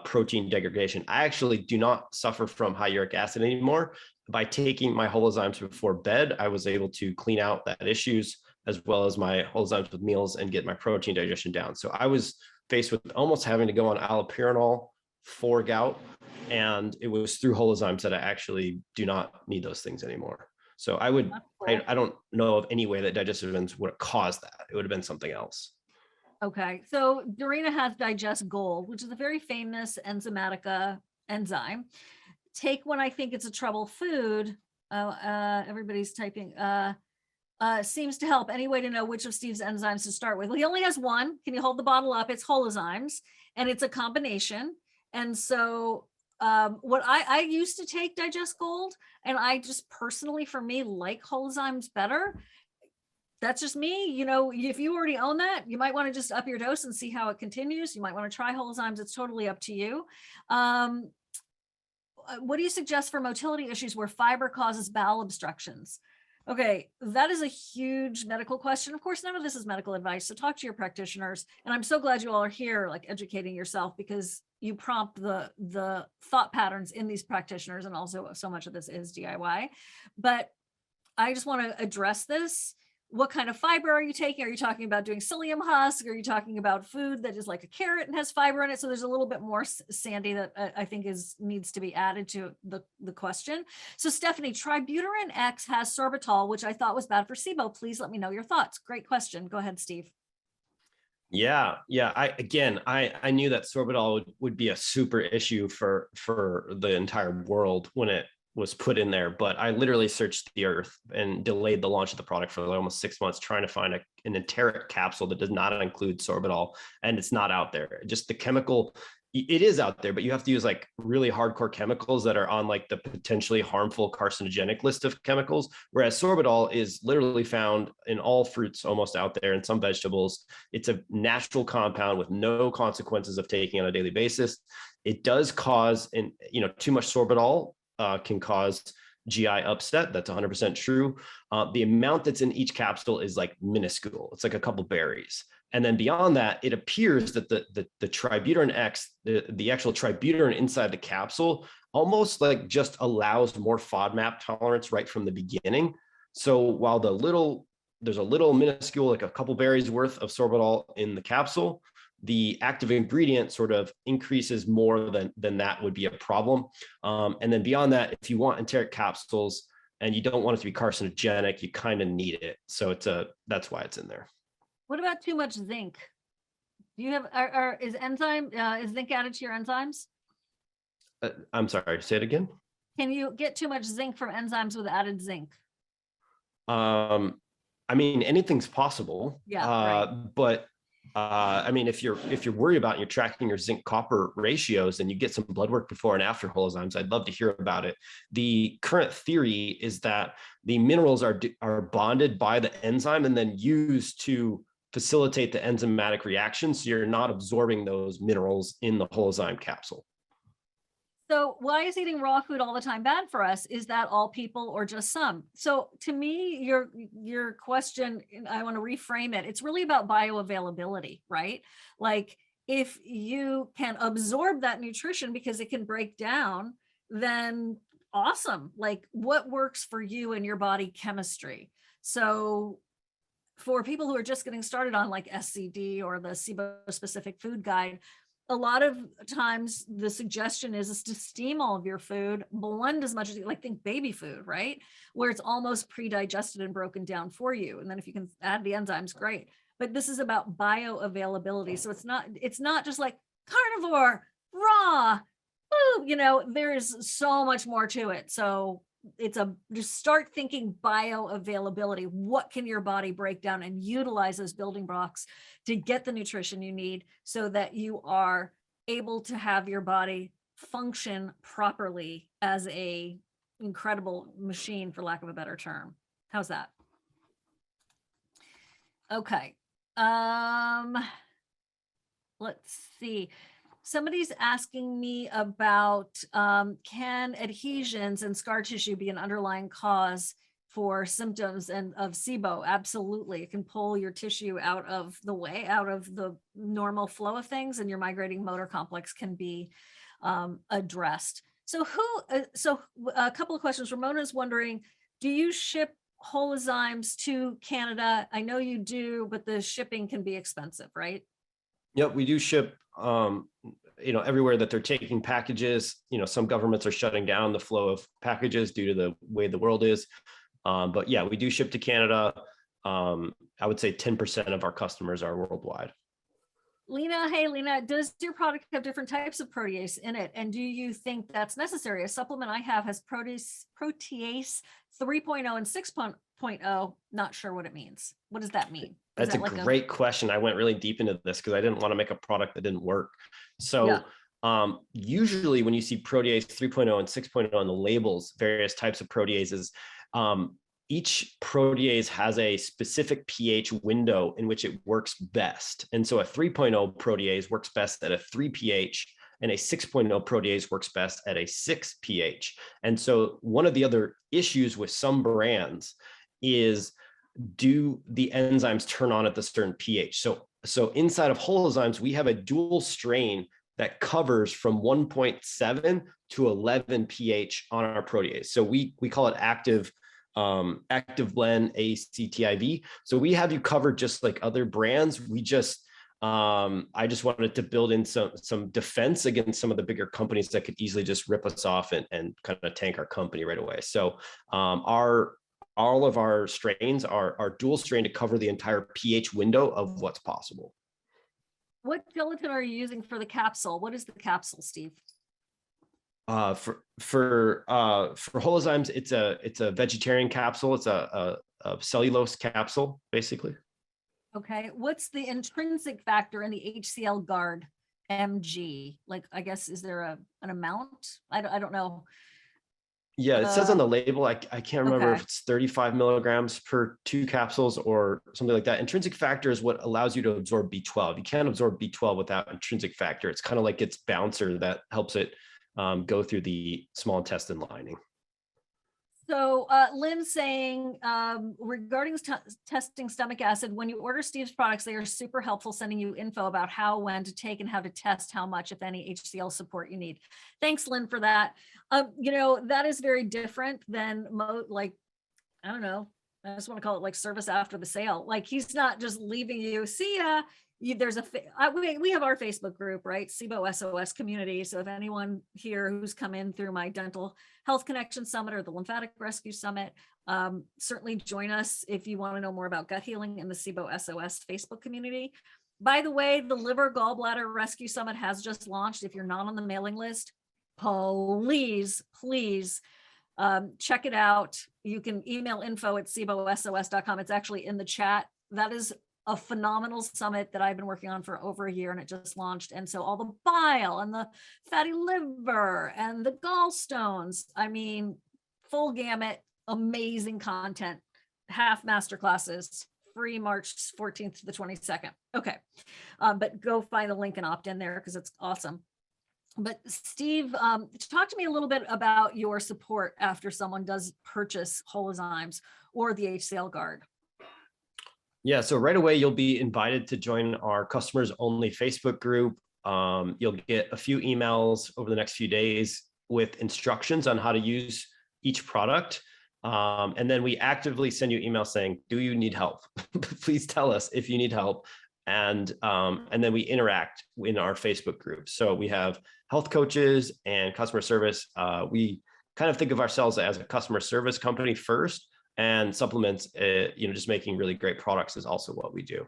protein degradation. I actually do not suffer from high uric acid anymore. By taking my Holozymes before bed, I was able to clean out that issues, as well as my Holozymes with meals, and get my protein digestion down. So I was faced with almost having to go on allopurinol for gout. And it was through Holozymes that I actually do not need those things anymore. So I don't know of any way that digestive enzymes would have caused that. It would have been something else. Okay. So Dorina has Digest Gold, which is a very famous enzymatica enzyme. Take when I think it's a trouble food. Everybody's typing. Seems to help. Any way to know which of Steve's enzymes to start with? Well, he only has one. Can you hold the bottle up? It's Holozymes, and it's a combination. And so what I used to take Digest Gold, and I just personally, for me, like Holozymes better. That's just me. If you already own that, you might want to just up your dose and see how it continues. You might want to try Holozymes. It's totally up to you. What do you suggest for motility issues where fiber causes bowel obstructions? Okay, that is a huge medical question. Of course, none of this is medical advice, so talk to your practitioners. And I'm so glad you all are here, like educating yourself, because you prompt the thought patterns in these practitioners, and also so much of this is DIY. But I just want to address this. What kind of fiber are you taking? Are you talking about doing psyllium husk? Are you talking about food that is like a carrot and has fiber in it? So there's a little bit more, Sandy, that I think needs to be added to the question. So Stephanie, Tributyrin-X has sorbitol, which I thought was bad for SIBO. Please let me know your thoughts. Great question. Go ahead, Steve. Yeah. I knew that sorbitol would be a super issue for the entire world when it was put in there, but I literally searched the earth and delayed the launch of the product for almost 6 months, trying to find an enteric capsule that does not include sorbitol, and it's not out there. Just the chemical, it is out there, but you have to use like really hardcore chemicals that are on like the potentially harmful carcinogenic list of chemicals, whereas sorbitol is literally found in all fruits almost out there, and some vegetables. It's a natural compound with no consequences of taking on a daily basis. It does cause, too much sorbitol can cause GI upset. That's 100% true. The amount that's in each capsule is like minuscule. It's like a couple berries. And then beyond that, it appears that the Tributyrin-X, the actual tributyrin inside the capsule, almost like just allows more FODMAP tolerance right from the beginning. So while there's a little minuscule, like a couple berries worth of sorbitol in the capsule, the active ingredient sort of increases more than that would be a problem. And then beyond that, if you want enteric capsules and you don't want it to be carcinogenic, you kind of need it. So that's why it's in there. What about too much zinc? Do you have, is zinc added to your enzymes? I'm sorry, say it again. Can you get too much zinc from enzymes with added zinc? I mean, anything's possible. Yeah, right. But I mean, if you're worried about and you're tracking your zinc copper ratios and you get some blood work before and after Holozymes, I'd love to hear about it. The current theory is that the minerals are bonded by the enzyme and then used to facilitate the enzymatic reaction, so you're not absorbing those minerals in the Holozyme capsule. So why is eating raw food all the time bad for us? Is that all people or just some? So to me, your question, I want to reframe it. It's really about bioavailability, right? Like if you can absorb that nutrition because it can break down, then awesome. Like what works for you and your body chemistry? So for people who are just getting started on like SCD or the SIBO specific food guide, a lot of times the suggestion is to steam all of your food, blend as much as you like, think baby food, right? Where it's almost pre-digested and broken down for you. And then if you can add the enzymes, great. But this is about bioavailability. So it's not just like carnivore, raw, there is so much more to it. So just start thinking bioavailability. What can your body break down and utilize those building blocks to get the nutrition you need so that you are able to have your body function properly as a incredible machine, for lack of a better term. How's that? Okay. Let's see. Somebody's asking me about, can adhesions and scar tissue be an underlying cause for symptoms of SIBO? Absolutely. It can pull your tissue out of the way, out of the normal flow of things, and your migrating motor complex can be addressed. So a couple of questions. Ramona's wondering, do you ship Holozymes to Canada? I know you do, but the shipping can be expensive, right? Yep, we do ship, everywhere that they're taking packages. Some governments are shutting down the flow of packages due to the way the world is. But yeah, we do ship to Canada. I would say 10% of our customers are worldwide. Lena, hey, Lena, does your product have different types of protease in it? And do you think that's necessary? A supplement I have has protease 3.0 and 6.0. Not sure what it means. What does that mean? That's a great question. I went really deep into this because I didn't want to make a product that didn't work. So usually when you see protease 3.0 and 6.0 on the labels, various types of proteases, each protease has a specific pH window in which it works best. And so a 3.0 protease works best at a 3 pH, and a 6.0 protease works best at a 6 pH. And so one of the other issues with some brands is, do the enzymes turn on at the certain pH? So inside of Holozymes, we have a dual strain that covers from 1.7 to 11 pH on our protease. So we call it active blend ACTIV. So we have you covered just like other brands. We just I just wanted to build in some defense against some of the bigger companies that could easily just rip us off and kind of tank our company right away. So all of our strains are dual strain to cover the entire pH window of what's possible. What gelatin are you using for the capsule? What is the capsule, Steve? For Holozymes, it's a vegetarian capsule. It's a cellulose capsule, basically. Okay. What's the intrinsic factor in the HCl guard mg? Like, I guess, is there an amount? I don't know. Yeah, it says on the label, I can't remember if it's 35 milligrams per 2 capsules or something like that. Intrinsic factor is what allows you to absorb B12. You can't absorb B12 without intrinsic factor. It's kind of like its bouncer that helps it go through the small intestine lining. So Lynn's saying, regarding testing stomach acid, when you order Steve's products, they are super helpful, sending you info about how, when to take, and how to test how much, if any, HCl support you need. Thanks, Lynn, for that. That is very different than I don't know. I just want to call it like service after the sale. Like, he's not just leaving you, see ya. There's we have our Facebook group, right? SIBO SOS community. So if anyone here who's come in through my Dental Health Connection Summit or the Lymphatic Rescue Summit, certainly join us if you want to know more about gut healing in the SIBO SOS Facebook community. By the way, the Liver Gallbladder Rescue Summit has just launched. If you're not on the mailing list, please, please check it out. You can email info@sibosos.com. It's actually in the chat. That is a phenomenal summit that I've been working on for over a year, and it just launched. And so all the bile and the fatty liver and the gallstones, I mean, full gamut, amazing content, half masterclasses, free March 14th to the 22nd. Okay. But go find the link and opt in there because it's awesome. But Steve, talk to me a little bit about your support after someone does purchase Holozymes or the HCL Guard. Yeah, so right away, you'll be invited to join our customers only Facebook group. You'll get a few emails over the next few days with instructions on how to use each product. And then we actively send you emails saying, do you need help? Please tell us if you need help. And then we interact in our Facebook group. So we have health coaches and customer service. We kind of think of ourselves as a customer service company first, and supplements, just making really great products is also what we do.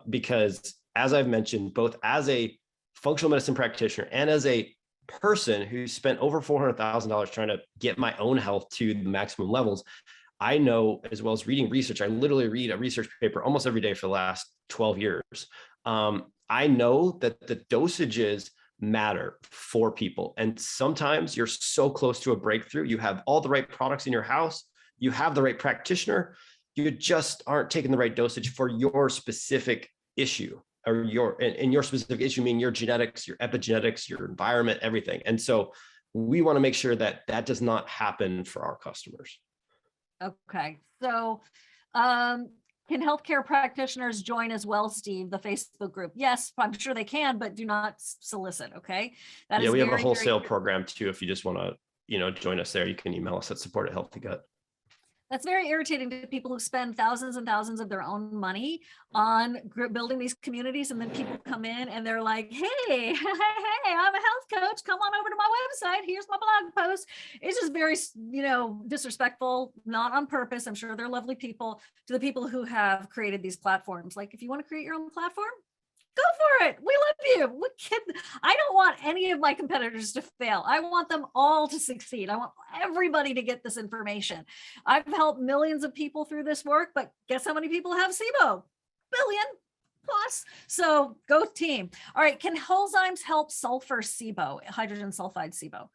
Because as I've mentioned, both as a functional medicine practitioner and as a person who spent over $400,000 trying to get my own health to the maximum levels, I know, as well as reading research, I literally read a research paper almost every day for the last 12 years. I know that the dosages matter for people. And sometimes you're so close to a breakthrough, you have all the right products in your house, you have the right practitioner, you just aren't taking the right dosage for your specific issue, or your specific issue, meaning your genetics, your epigenetics, your environment, everything. And so we want to make sure that that does not happen for our customers. Okay. So can healthcare practitioners join as well, Steve, the Facebook group? Yes, I'm sure they can, but do not solicit. Okay. Yeah, we have a wholesale program too. If you just want to, join us there, you can email us at support@healthygut. That's very irritating to people who spend thousands and thousands of their own money on building these communities. And then people come in and they're like, hey, I'm a health coach. Come on over to my website. Here's my blog post. It's just very, disrespectful, not on purpose. I'm sure they're lovely people, to the people who have created these platforms. Like, if you want to create your own platform, go for it. We love you. I don't want any of my competitors to fail. I want them all to succeed. I want everybody to get this information. I've helped millions of people through this work, but guess how many people have SIBO? Billion plus. So go team. All right. Can Homozymes help sulfur SIBO, hydrogen sulfide SIBO?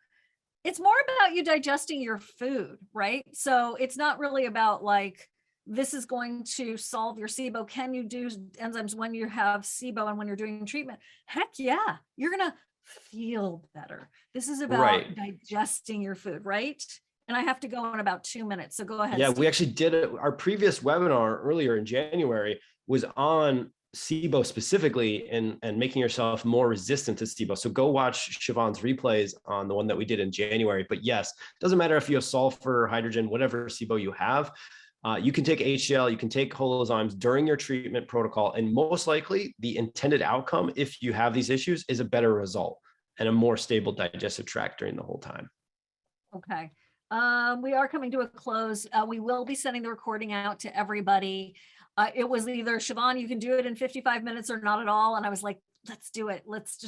It's more about you digesting your food, right? So it's not really about like, this is going to solve your SIBO. Can you do enzymes when you have SIBO and when you're doing treatment? Heck yeah, you're going to feel better. This is about digesting your food, right? And I have to go in about 2 minutes. So go ahead. Yeah, Steve. we actually did it. Our previous webinar earlier in January was on SIBO specifically and making yourself more resistant to SIBO. So go watch Siobhan's replays on the one that we did in January. But yes, doesn't matter if you have sulfur, hydrogen, whatever SIBO you have. You can take HCl, you can take Holozymes during your treatment protocol, and most likely the intended outcome, if you have these issues, is a better result and a more stable digestive tract during the whole time. Okay. We are coming to a close. We will be sending the recording out to everybody. It was either, Siobhan, you can do it in 55 minutes or not at all. And I was like, let's do it. Let's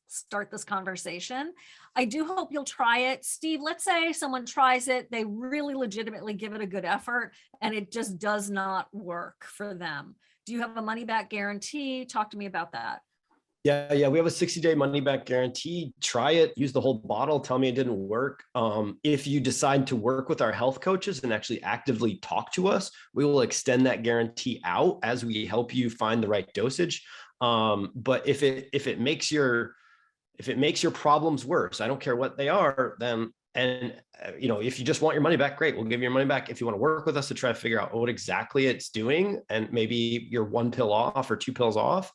start this conversation. I do hope you'll try it. Steve, let's say someone tries it, they really legitimately give it a good effort, and it just does not work for them. Do you have a money back guarantee? Talk to me about that. Yeah. We have a 60-day money back guarantee. Try it, use the whole bottle, tell me it didn't work. If you decide to work with our health coaches and actually actively talk to us, we will extend that guarantee out as we help you find the right dosage. But if it makes your problems worse, I don't care what they are, then, if you just want your money back, great, we'll give you your money back. If you want to work with us to try to figure out what exactly it's doing, and maybe you're 1 pill off or 2 pills off,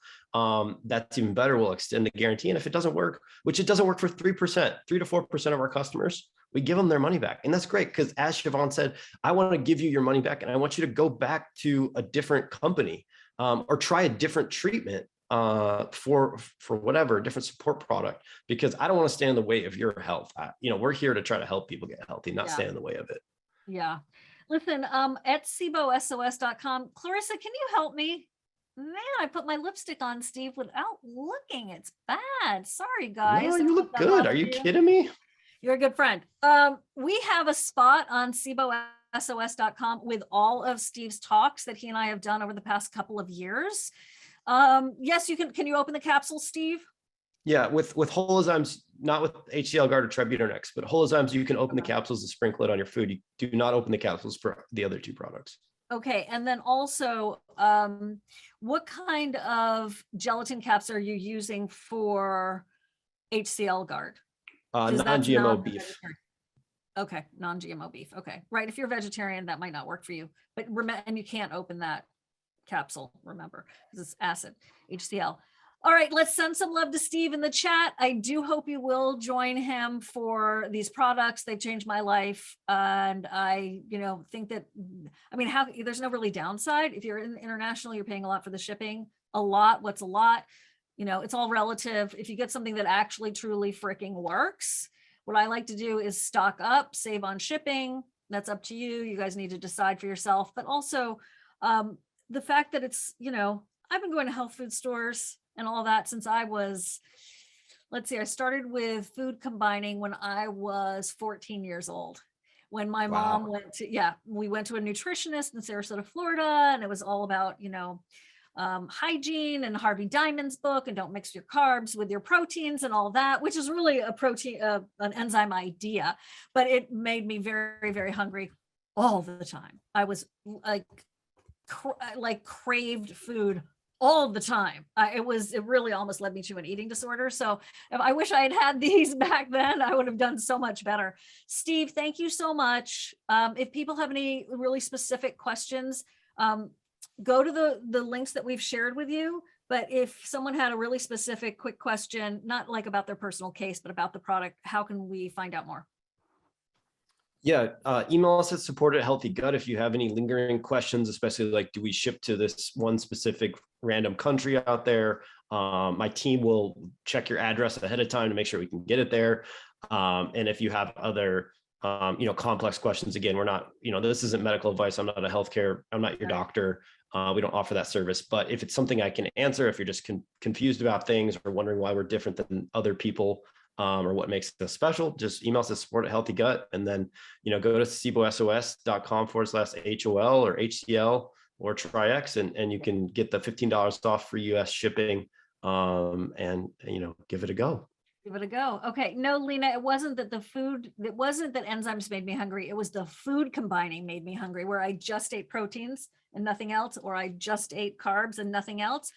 that's even better. We'll extend the guarantee. And if it doesn't work, which it doesn't work for 3 to 4% of our customers, we give them their money back. And that's great, because as Siobhan said, I want to give you your money back, and I want you to go back to a different company, or try a different treatment for whatever, different support product, because I don't want to stand in the way of your health. We're here to try to help people get healthy, not stand in the way of it. Yeah. Listen, at SIBOSOS.com, Clarissa, can you help me? Man, I put my lipstick on, Steve, without looking. It's bad. Sorry, guys. No, I you hope look that good. Are bothered you you. kidding me? You're a good friend. We have a spot on SIBOSOS.com with all of Steve's talks that he and I have done over the past couple of years. Yes, you can. Can you open the capsule, Steve? Yeah, with Holozymes, not with HCl guard or Tributyrin-X, but Holozymes, you can open the capsules and sprinkle it on your food. You do not open the capsules for the other two products. Okay, and then also, what kind of gelatin caps are you using for HCl guard? Non-GMO beef. Okay, non-GMO beef. Okay, right. If you're vegetarian, that might not work for you. But remember, and you can't open that capsule, remember, because it's acid, HCl. All right, let's send some love to Steve in the chat. I do hope you will join him for these products. They've changed my life. And I, think that, there's no really downside. If you're international, you're paying a lot for the shipping. A lot, what's a lot? It's all relative. If you get something that actually truly freaking works, what I like to do is stock up, save on shipping. That's up to you. You guys need to decide for yourself. But also the fact that it's, I've been going to health food stores and all that since I was, I started with food combining when I was 14 years old. When my mom we went to a nutritionist in Sarasota, Florida, and it was all about, hygiene and Harvey Diamond's book, and don't mix your carbs with your proteins and all that, which is really a protein, an enzyme idea, but it made me very, very hungry all the time. I was craved food all the time. It really almost led me to an eating disorder. So I wish I had had these back then. I would have done so much better. Steve, thank you so much. If people have any really specific questions, go to the links that we've shared with you. But if someone had a really specific quick question, not like about their personal case, but about the product, how can we find out more? Yeah, email us at support@healthy-gut if you have any lingering questions, especially like, do we ship to this one specific random country out there? My team will check your address ahead of time to make sure we can get it there. And if you have other, complex questions, again, we're not, this isn't medical advice. I'm not I'm not your doctor. We don't offer that service. But if it's something I can answer, if you're just confused about things or wondering why we're different than other people, or what makes us special, just email us at support@healthy-gut, and then, go to SIBOSOS.com/HOL or HCL or TriX, and you can get the $15 off for US shipping, and give it a go. Give it a go. Okay. No, Lena, it wasn't that enzymes made me hungry. It was the food combining made me hungry, where I just ate proteins and nothing else, or I just ate carbs and nothing else.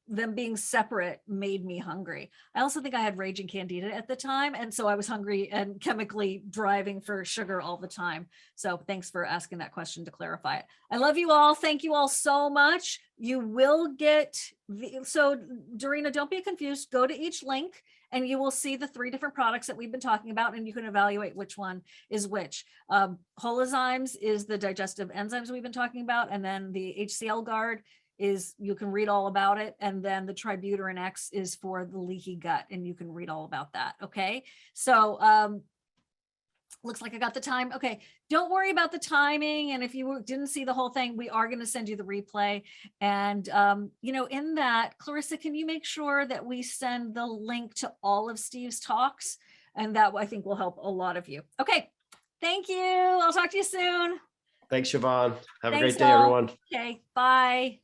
Them being separate made me hungry. I also think I had raging candida at the time. And so I was hungry and chemically driving for sugar all the time. So thanks for asking that question to clarify it. I love you all. Thank you all so much. You will get so Dorina, don't be confused. Go to each link and you will see the 3 different products that we've been talking about, and you can evaluate which one is which. Holozymes is the digestive enzymes we've been talking about. And then the HCl guard is, you can read all about it. And then the Tributyrin-X is for the leaky gut, and you can read all about that. Okay. So looks like I got the time. Okay. Don't worry about the timing. And if you didn't see the whole thing, we are going to send you the replay. And, in that, Clarissa, can you make sure that we send the link to all of Steve's talks? And that, I think, will help a lot of you. Okay. Thank you. I'll talk to you soon. Thanks, Siobhan. Have a Thanks, great day, everyone. Okay. Bye.